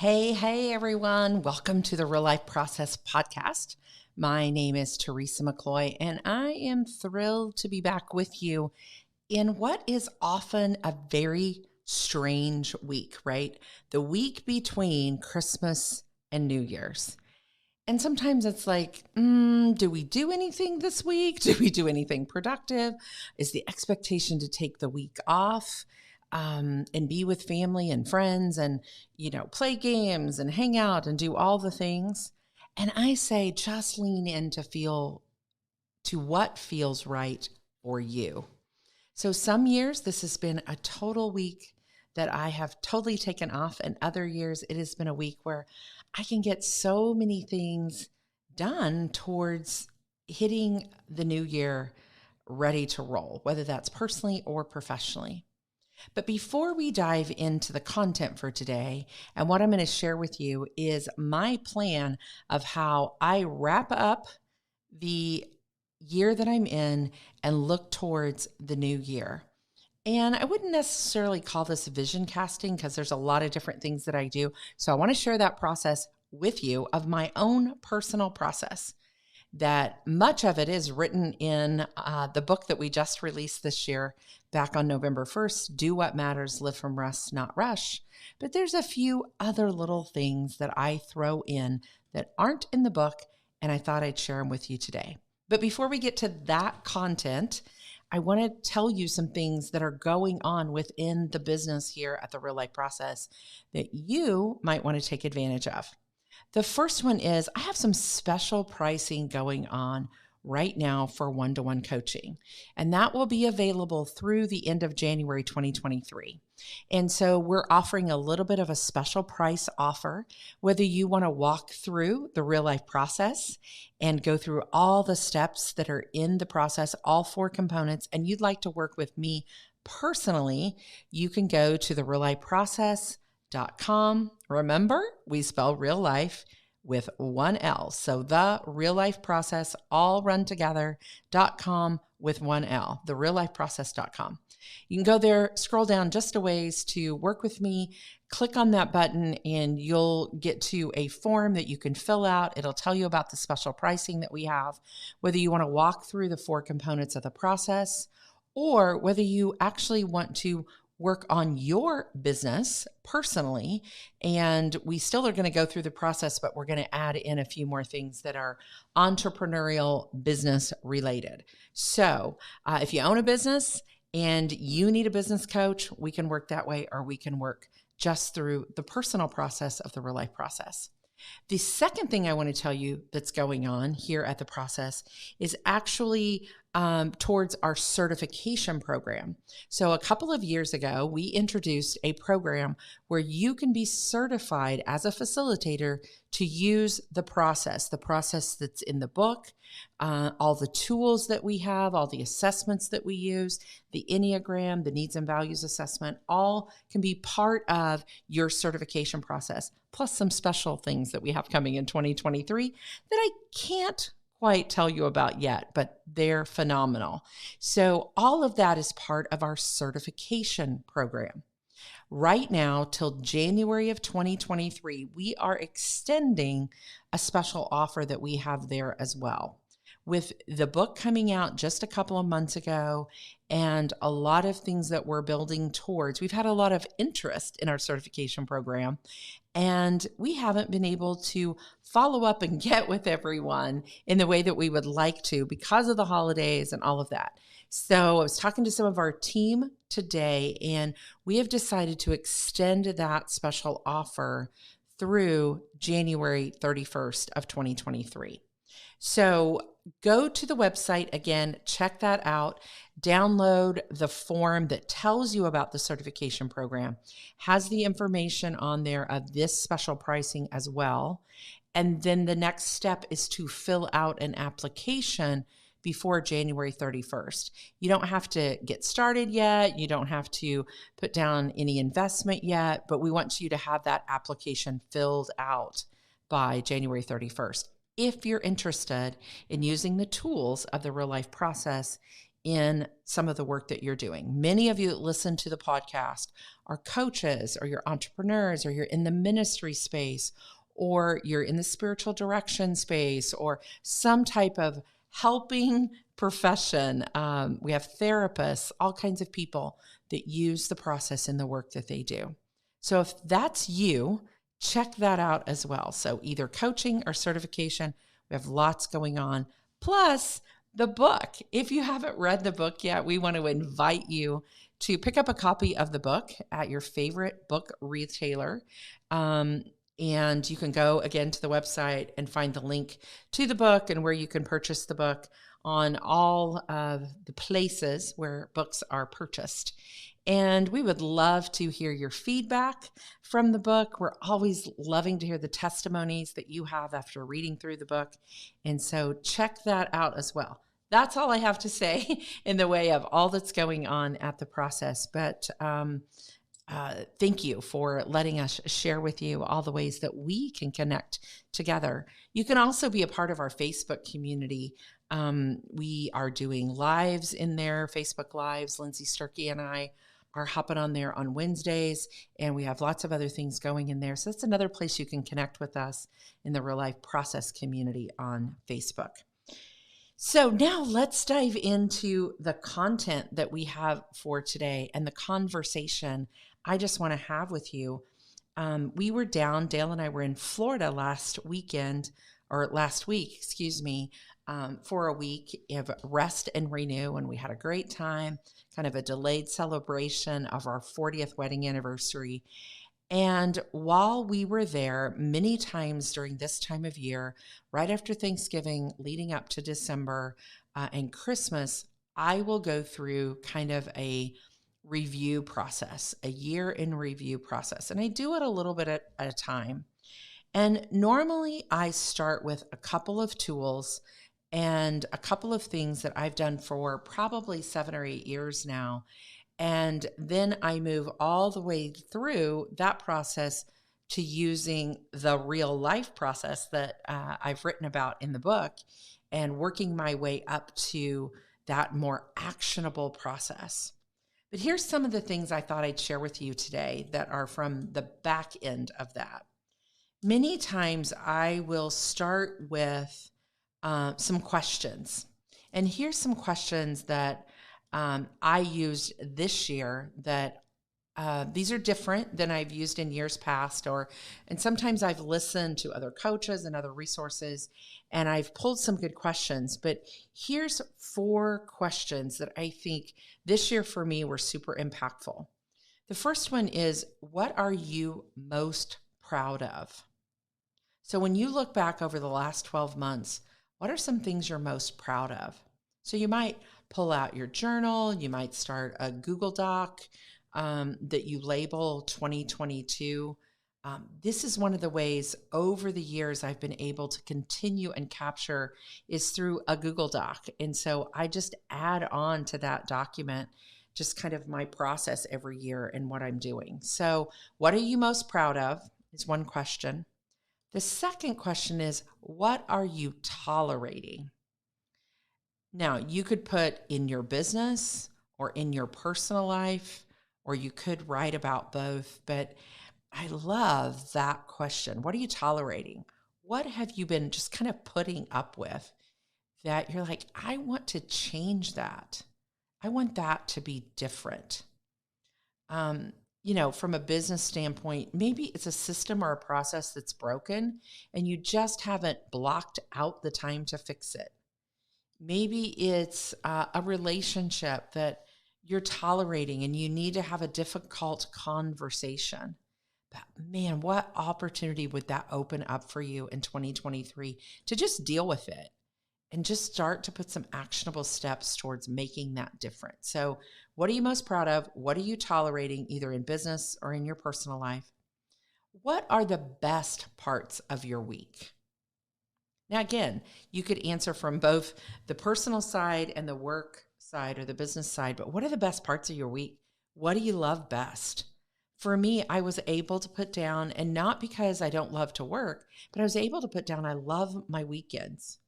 Hey, everyone. Welcome to the Real Life Process podcast. My name is Teresa McCloy, and I am thrilled to be back with you in what is often a very strange week, right? The week between Christmas and New Year's. And sometimes it's like, do we do anything this week? Do we do anything productive? Is the expectation to take the week off and be with family and friends and, play games and hang out and do all the things? And I say, just lean in to what feels right for you. So some years this has been a total week that I have totally taken off, and other years it has been a week where I can get so many things done towards hitting the new year ready to roll, whether that's personally or professionally. But before we dive into the content for today, and what I'm going to share with you is my plan of how I wrap up the year that I'm in and look towards the new year. And I wouldn't necessarily call this vision casting because there's a lot of different things that I do. So I want to share that process with you of my own personal process. That much of it is written in the book that we just released this year back on November 1st, Do What Matters, Live From Rest, Not Rush. But there's a few other little things that I throw in that aren't in the book, and I thought I'd share them with you today. But before we get to that content, I want to tell you some things that are going on within the business here at the Real Life Process that you might want to take advantage of. The first one is I have some special pricing going on right now for one-to-one coaching, and that will be available through the end of January 2023. And so we're offering a little bit of a special price offer, whether you want to walk through the real life process and go through all the steps that are in the process, all 4 components, and you'd like to work with me personally, you can go to the RealLifeProcess.com. Remember, we spell real life with one L. So the Real Life Process, all run together.com with one L, the RealLifeProcess.com. You can go there, scroll down just a ways to work with me, click on that button, and you'll get to a form that you can fill out. It'll tell you about the special pricing that we have, whether you want to walk through the 4 components of the process, or whether you actually want to work on your business personally. And we still are going to go through the process, but we're going to add in a few more things that are entrepreneurial business related. So if you own a business and you need a business coach, we can work that way, or we can work just through the personal process of the Real Life Process. The second thing I want to tell you that's going on here at the process is actually towards our certification program. So a couple of years ago, we introduced a program where you can be certified as a facilitator to use the process that's in the book, all the tools that we have, all the assessments that we use, the Enneagram, the needs and values assessment, all can be part of your certification process, plus some special things that we have coming in 2023 that I can't quite tell you about yet, but they're phenomenal. So all of that is part of our certification program. Right now, till January of 2023, we are extending a special offer that we have there as well. With the book coming out just a couple of months ago and a lot of things that we're building towards, we've had a lot of interest in our certification program, and we haven't been able to follow up and get with everyone in the way that we would like to because of the holidays and all of that. So I was talking to some of our team today, and we have decided to extend that special offer through January 31st of 2023. So go to the website again, check that out, download the form that tells you about the certification program, has the information on there of this special pricing as well. And then the next step is to fill out an application before January 31st. You don't have to get started yet. You don't have to put down any investment yet, but we want you to have that application filled out by January 31st. If you're interested in using the tools of the Real Life Process in some of the work that you're doing. Many of you that listen to the podcast are coaches, or you're entrepreneurs, or you're in the ministry space, or you're in the spiritual direction space, or some type of helping profession. We have therapists, all kinds of people that use the process in the work that they do. So if that's you, check that out as well. So either coaching or certification, we have lots going on. Plus the book. If you haven't read the book yet, we want to invite you to pick up a copy of the book at your favorite book retailer. And you can go again to the website and find the link to the book and where you can purchase the book on all of the places where books are purchased. And we would love to hear your feedback from the book. We're always loving to hear the testimonies that you have after reading through the book. And so check that out as well. That's all I have to say in the way of all that's going on at the process. But thank you for letting us share with you all the ways that we can connect together. You can also be a part of our Facebook community. We are doing lives in there, Facebook Lives. Lindsay Sturkey and I are hopping on there on Wednesdays, and we have lots of other things going in there. So that's another place you can connect with us in the Real Life Process community on Facebook. So now let's dive into the content that we have for today and the conversation I just want to have with you. We were down, Dale and I were in Florida last week, for a week of rest and renew, and we had a great time, kind of a delayed celebration of our 40th wedding anniversary. And while we were there, many times during this time of year, right after Thanksgiving, leading up to December and Christmas, I will go through kind of a review process, a year in review process. And I do it a little bit at a time. And normally I start with a couple of tools and a couple of things that I've done for probably 7 or 8 years now. And then I move all the way through that process to using the real life process that I've written about in the book and working my way up to that more actionable process. But here's some of the things I thought I'd share with you today that are from the back end of that. Many times I will start with some questions. And here's some questions that I used this year that these are different than I've used in years past, and sometimes I've listened to other coaches and other resources, and I've pulled some good questions. But here's 4 questions that I think this year for me were super impactful. The first one is, what are you most proud of? So when you look back over the last 12 months, what are some things you're most proud of? So you might pull out your journal, you might start a Google Doc that you label 2022. This is one of the ways over the years I've been able to continue and capture is through a Google Doc. And so I just add on to that document just kind of my process every year and what I'm doing. So what are you most proud of is one question. The second question is, what are you tolerating? Now, you could put in your business or in your personal life, or you could write about both, but I love that question. What are you tolerating? What have you been just kind of putting up with that you're like, I want to change that. I want that to be different. From a business standpoint, maybe it's a system or a process that's broken and you just haven't blocked out the time to fix it. Maybe it's a relationship that you're tolerating and you need to have a difficult conversation. But man, what opportunity would that open up for you in 2023 to just deal with it and just start to put some actionable steps towards making that different? So what are you most proud of? What are you tolerating either in business or in your personal life? What are the best parts of your week? Now, again, you could answer from both the personal side and the work side or the business side, but what are the best parts of your week? What do you love best? For me, I was able to put down, and not because I don't love to work, but I was able to put down, I love my weekends.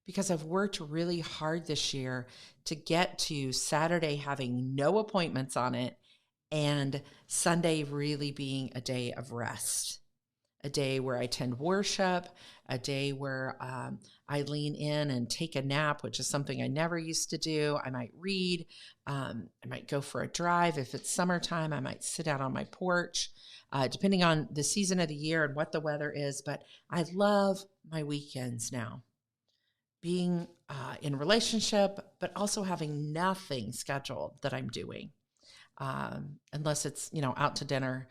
because I've worked really hard this year to get to Saturday having no appointments on it and Sunday really being a day of rest, a day where I attend worship, a day where I lean in and take a nap, which is something I never used to do. I might read. I might go for a drive. If it's summertime, I might sit out on my porch, depending on the season of the year and what the weather is. But I love my weekends now. Being in relationship, but also having nothing scheduled that I'm doing. Unless it's, out to dinner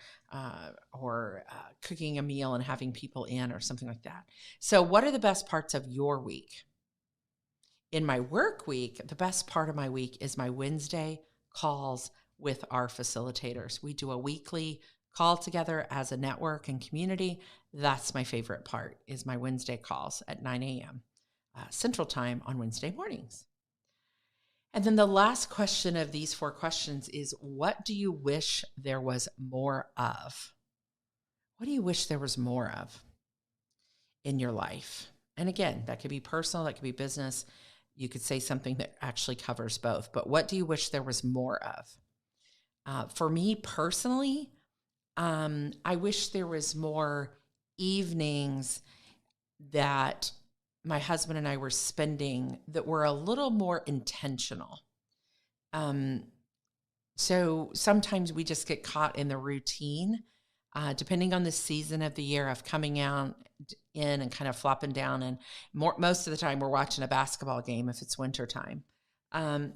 or cooking a meal and having people in or something like that. So what are the best parts of your week? In my work week, the best part of my week is my Wednesday calls with our facilitators. We do a weekly call together as a network and community. That's my favorite part, is my Wednesday calls at 9 a.m. Central Time on Wednesday mornings. And then the last question of these 4 questions is, what do you wish there was more of? What do you wish there was more of in your life? And again, that could be personal, that could be business. You could say something that actually covers both. But what do you wish there was more of? For me personally, I wish there was more evenings that my husband and I were spending that were a little more intentional. So sometimes we just get caught in the routine, depending on the season of the year, of coming out in and kind of flopping down. And most of the time we're watching a basketball game if it's wintertime.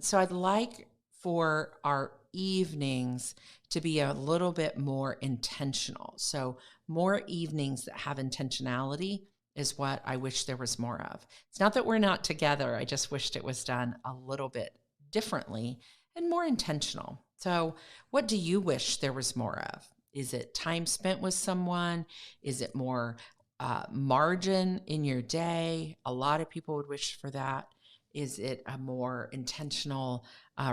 So I'd like for our evenings to be a little bit more intentional. So more evenings that have intentionality is what I wish there was more of. It's not that we're not together. I just wished it was done a little bit differently and more intentional. So what do you wish there was more of? Is it time spent with someone? Is it more margin in your day? A lot of people would wish for that. Is it a more intentional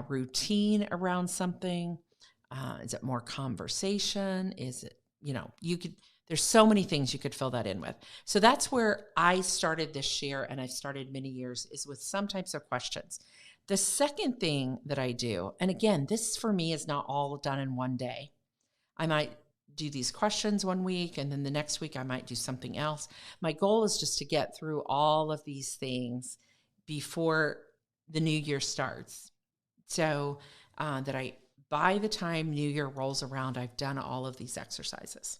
routine around something? Is it more conversation? Is it, there's so many things you could fill that in with. So that's where I started this year, and I've started many years, is with some types of questions. The second thing that I do, and again, this for me is not all done in one day. I might do these questions one week, and then the next week I might do something else. My goal is just to get through all of these things before the new year starts. So that by the time New Year rolls around, I've done all of these exercises.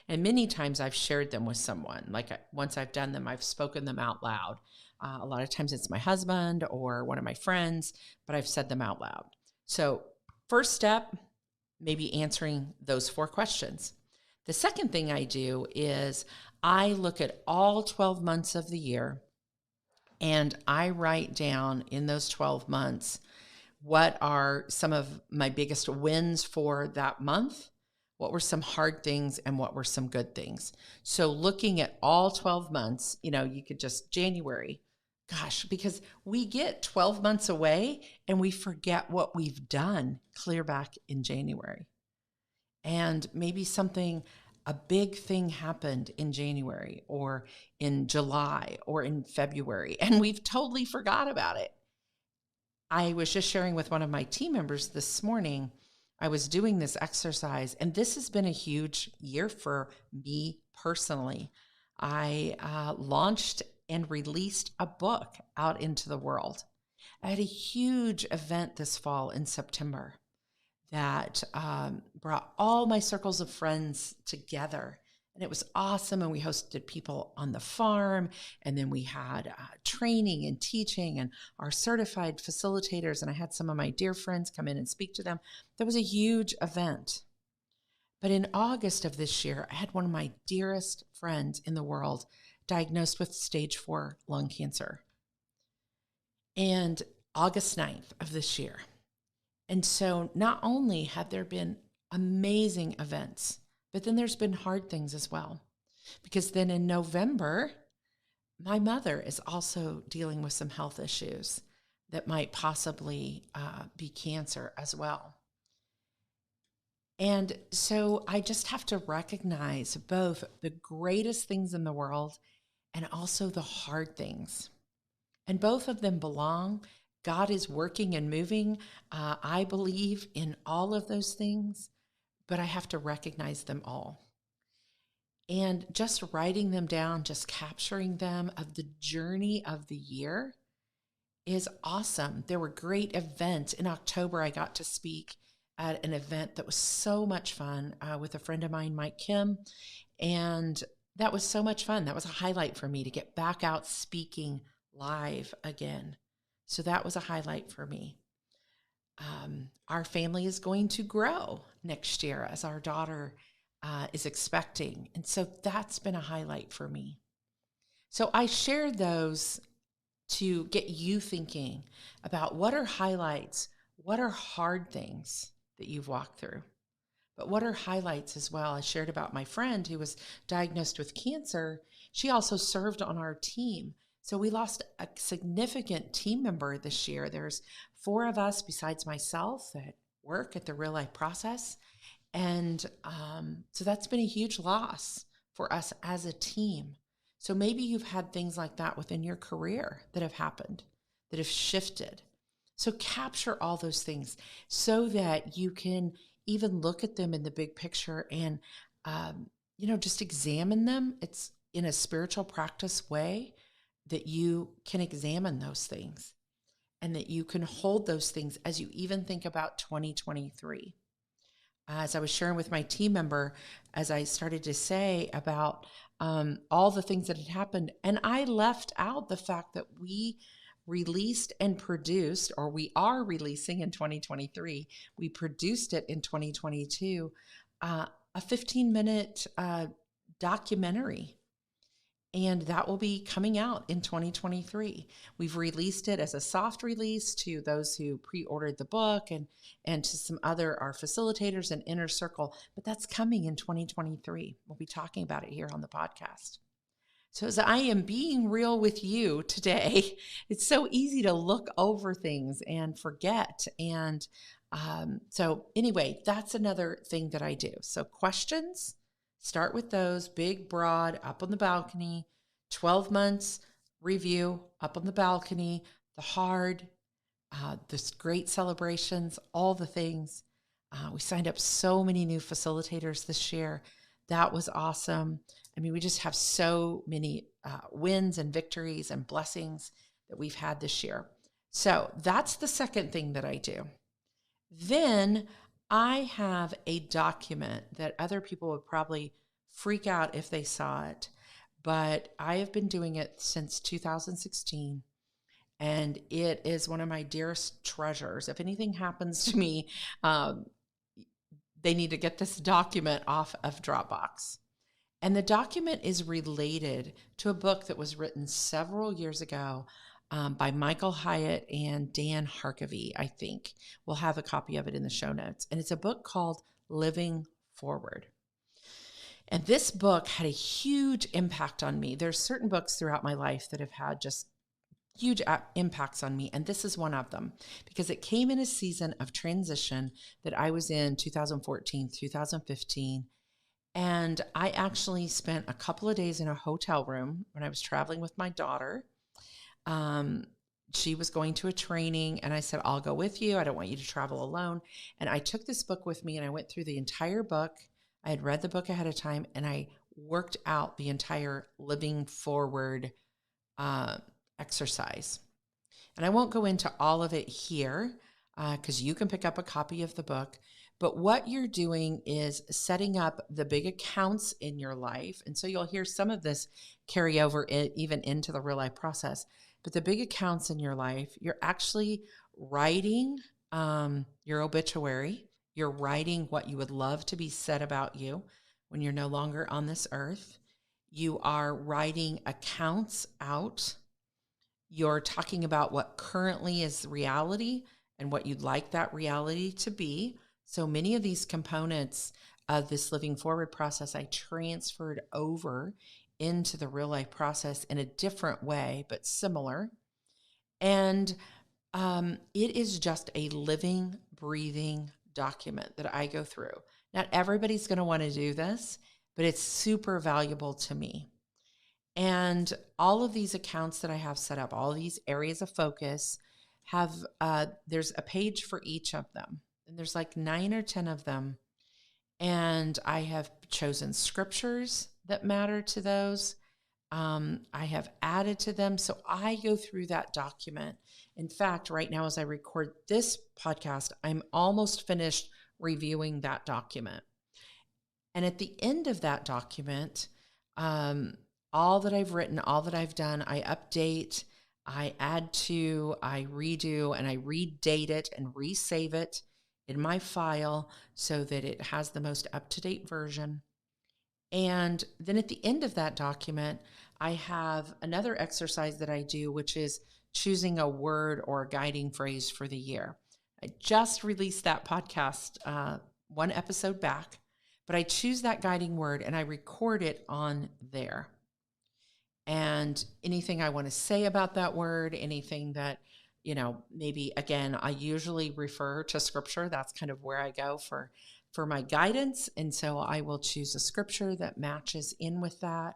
And many times I've shared them with someone. Like once I've done them, I've spoken them out loud. A lot of times it's my husband or one of my friends, but I've said them out loud. So first step, maybe answering those 4 questions. The second thing I do is I look at all 12 months of the year, and I write down in those 12 months what are some of my biggest wins for that month. What were some hard things and what were some good things? So looking at all 12 months, you could just January, because we get 12 months away and we forget what we've done clear back in January. And maybe a big thing happened in January or in July or in February, and we've totally forgot about it. I was just sharing with one of my team members this morning. I was doing this exercise, and this has been a huge year for me personally. I launched and released a book out into the world. I had a huge event this fall in September that brought all my circles of friends together. And it was awesome. And we hosted people on the farm. And then we had training and teaching and our certified facilitators. And I had some of my dear friends come in and speak to them. That was a huge event. But in August of this year, I had one of my dearest friends in the world diagnosed with stage 4 lung cancer. And August 9th of this year. And so not only have there been amazing events, but then there's been hard things as well. Because then in November, my mother is also dealing with some health issues that might possibly be cancer as well. And so I just have to recognize both the greatest things in the world and also the hard things. And both of them belong. God is working and moving. I believe in all of those things, but I have to recognize them all. And just writing them down, just capturing them of the journey of the year is awesome. There were great events. In October, I got to speak at an event that was so much fun with a friend of mine, Mike Kim. And that was so much fun. That was a highlight for me to get back out speaking live again. So that was a highlight for me. Our family is going to grow next year as our daughter is expecting. And so that's been a highlight for me. So I shared those to get you thinking about what are highlights, what are hard things that you've walked through, but what are highlights as well. I shared about my friend who was diagnosed with cancer. She also served on our team. So we lost a significant team member this year. There's 4 of us besides myself that work at the Real Life Process. And so that's been a huge loss for us as a team. So maybe you've had things like that within your career that have happened, that have shifted. So capture all those things so that you can even look at them in the big picture and, just examine them. It's in a spiritual practice way that you can examine those things and that you can hold those things as you even think about 2023. As I was sharing with my team member, as I started to say about all the things that had happened, and I left out the fact that we released and produced, or we are releasing in 2023, we produced it in 2022, a 15-minute documentary. And that will be coming out in 2023. We've released it as a soft release to those who pre-ordered the book and to some other, our facilitators and Inner Circle, but that's coming in 2023. We'll be talking about it here on the podcast. So as I am being real with you today, it's so easy to look over things and forget. And so anyway, that's another thing that I do. So questions, start with those big, broad, up on the balcony, 12 months review, up on the balcony, the hard, this great celebrations, all the things. We signed up so many new facilitators this year. That was awesome. I mean, we just have so many wins and victories and blessings that we've had this year. So that's the second thing that I do. Then I have a document that other people would probably freak out if they saw it, but I have been doing it since 2016, and it is one of my dearest treasures. If anything happens to me, they need to get this document off of Dropbox. And the document is related to a book that was written several years ago by Michael Hyatt and Dan Harkavy, I think. We'll have a copy of it in the show notes. And it's a book called Living Forward. And this book had a huge impact on me. There's certain books throughout my life that have had just huge impacts on me. And this is one of them because it came in a season of transition that I was in 2014, 2015. And I actually spent a couple of days in a hotel room when I was traveling with my daughter. She was going to a training and I said, I'll go with you. I don't want you to travel alone. And I took this book with me and I went through the entire book. I had read the book ahead of time and I worked out the entire Living Forward exercise. And I won't go into all of it here because you can pick up a copy of the book. But what you're doing is setting up the big accounts in your life. And so you'll hear some of this carry over even into the real life process. But the big accounts in your life, you're actually writing your obituary. You're writing what you would love to be said about you when you're no longer on this earth. You are writing accounts out. You're talking about what currently is reality and what you'd like that reality to be. So many of these components of this Living Forward process, I transferred over into the real life process in a different way, but similar. And it is just a living, breathing document that I go through. Not everybody's going to want to do this, but it's super valuable to me. And all of these accounts that I have set up, all these areas of focus have, there's a page for each of them. And there's like 9 or 10 of them. And I have chosen scriptures that matter to those. I have added to them. So I go through that document. In fact, right now, as I record this podcast, I'm almost finished reviewing that document. And at the end of that document, all that I've written, all that I've done, I update, I add to, I redo, and I redate it and resave it in my file so that it has the most up-to-date version. And then at the end of that document, I have another exercise that I do, which is choosing a word or a guiding phrase for the year. I just released that podcast one episode back, but I choose that guiding word and I record it on there. And anything I want to say about that word, anything that, maybe, again, I usually refer to scripture. That's kind of where I go for my guidance. And so I will choose a scripture that matches in with that.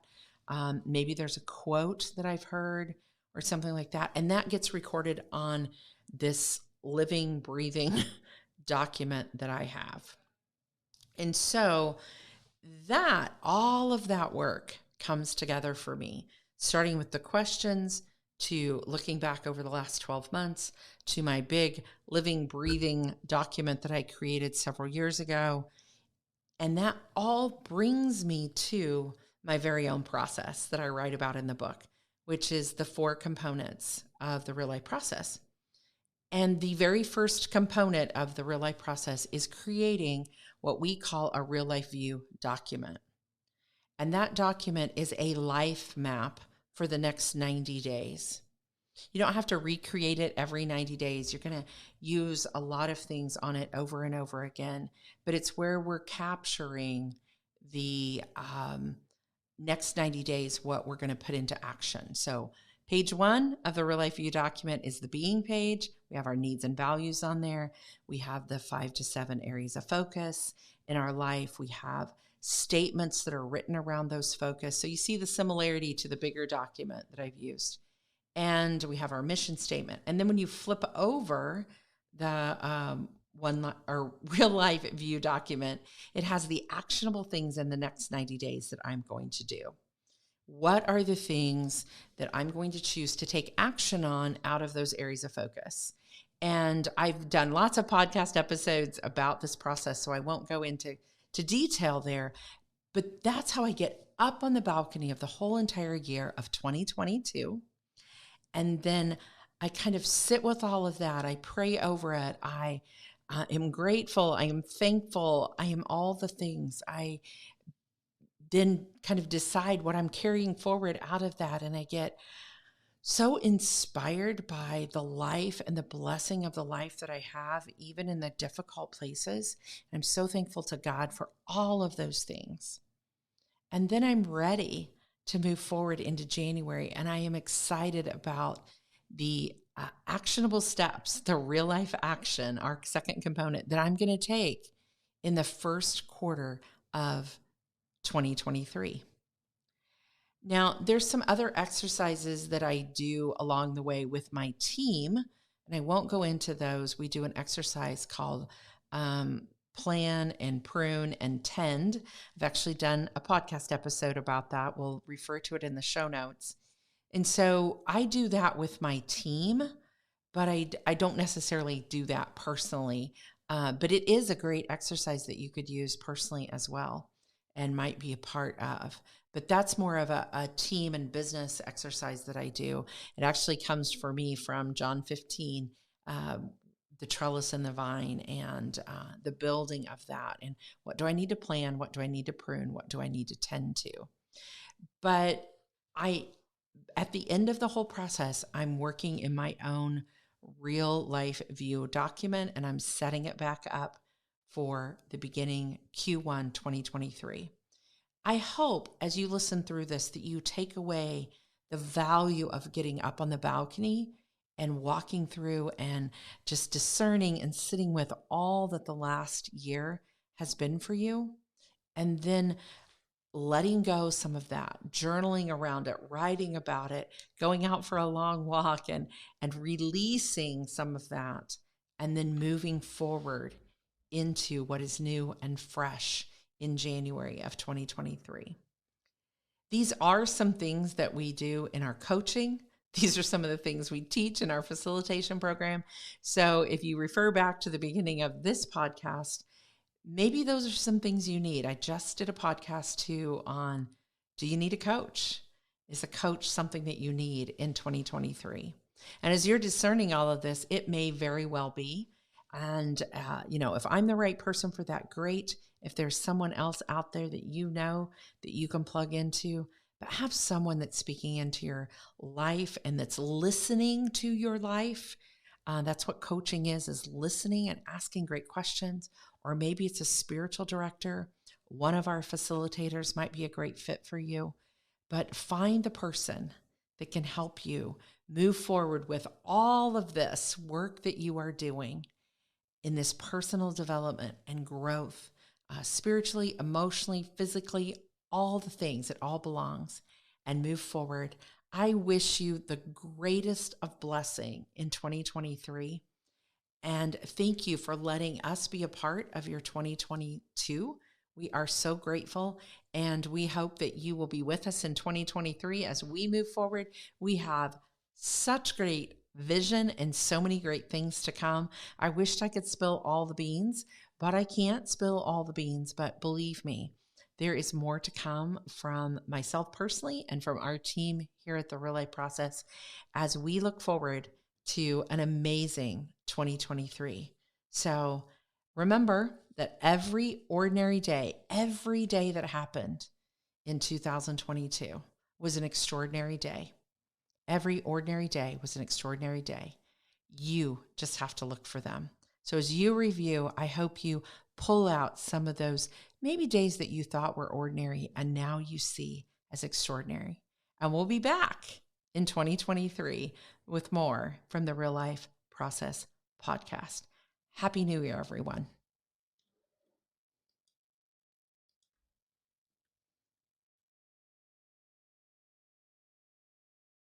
Maybe there's a quote that I've heard or something like that. And that gets recorded on this living, breathing document that I have. And so all of that work comes together for me, starting with the questions, to looking back over the last 12 months, to my big living, breathing document that I created several years ago. And that all brings me to my very own process that I write about in the book, which is the 4 components of the real life process. And the very first component of the real life process is creating what we call a real life view document. And that document is a life map for the next 90 days. You don't have to recreate it every 90 days. You're going to use a lot of things on it over and over again, but it's where we're capturing the next 90 days, what we're going to put into action. So page 1 of the Real Life View document is the being page. We have our needs and values on there. We have the 5 to 7 areas of focus in our life. We have statements that are written around those focus. So you see the similarity to the bigger document that I've used. And we have our mission statement. And then when you flip over the Real Life View document, it has the actionable things in the next 90 days that I'm going to do. What are the things that I'm going to choose to take action on out of those areas of focus? And I've done lots of podcast episodes about this process, so I won't go into detail there, but that's how I get up on the balcony of the whole entire year of 2022. And then I kind of sit with all of that. I pray over it. I am grateful. I am thankful. I am all the things. I then kind of decide what I'm carrying forward out of that. And I get so inspired by the life and the blessing of the life that I have, even in the difficult places. I'm so thankful to God for all of those things. And then I'm ready to move forward into January. And I am excited about the actionable steps, the real life action, our second component that I'm going to take in the first quarter of 2023. Now, there's some other exercises that I do along the way with my team, and I won't go into those. We do an exercise called Plan and Prune and Tend. I've actually done a podcast episode about that. We'll refer to it in the show notes. And so I do that with my team, but I don't necessarily do that personally. But it is a great exercise that you could use personally as well and might be a part of. But that's more of a team and business exercise that I do. It actually comes for me from John 15, the trellis and the vine, and the building of that. And what do I need to plan? What do I need to prune? What do I need to tend to? But at the end of the whole process, I'm working in my own real life view document, and I'm setting it back up for the beginning Q1 2023. I hope as you listen through this that you take away the value of getting up on the balcony and walking through and just discerning and sitting with all that the last year has been for you. And then letting go some of that, journaling around it, writing about it, going out for a long walk and releasing some of that, and then moving forward into what is new and fresh in January of 2023. These are some things that we do in our coaching. These are some of the things we teach in our facilitation program. So if you refer back to the beginning of this podcast, maybe those are some things you need. I just did a podcast too on, do you need a coach? Is a coach something that you need in 2023? And as you're discerning all of this, it may very well be. And, if I'm the right person for that, great. If there's someone else out there that you know that you can plug into, but have someone that's speaking into your life and that's listening to your life. That's what coaching is listening and asking great questions. Or maybe it's a spiritual director. One of our facilitators might be a great fit for you. But find the person that can help you move forward with all of this work that you are doing in this personal development and growth, spiritually, emotionally, physically, all the things. It all belongs, and move forward. I wish you the greatest of blessing in 2023. And thank you for letting us be a part of your 2022. We are so grateful, and we hope that you will be with us in 2023 as we move forward. We have such great vision and so many great things to come. I wished I could spill all the beans, but I can't spill all the beans. But believe me, there is more to come from myself personally and from our team here at the Real Life Process as we look forward to an amazing 2023. So remember that every ordinary day, every day that happened in 2022 was an extraordinary day. Every ordinary day was an extraordinary day. You just have to look for them. So as you review, I hope you pull out some of those maybe days that you thought were ordinary and now you see as extraordinary. And we'll be back in 2023 with more from the Real Life Process podcast. Happy New Year, everyone.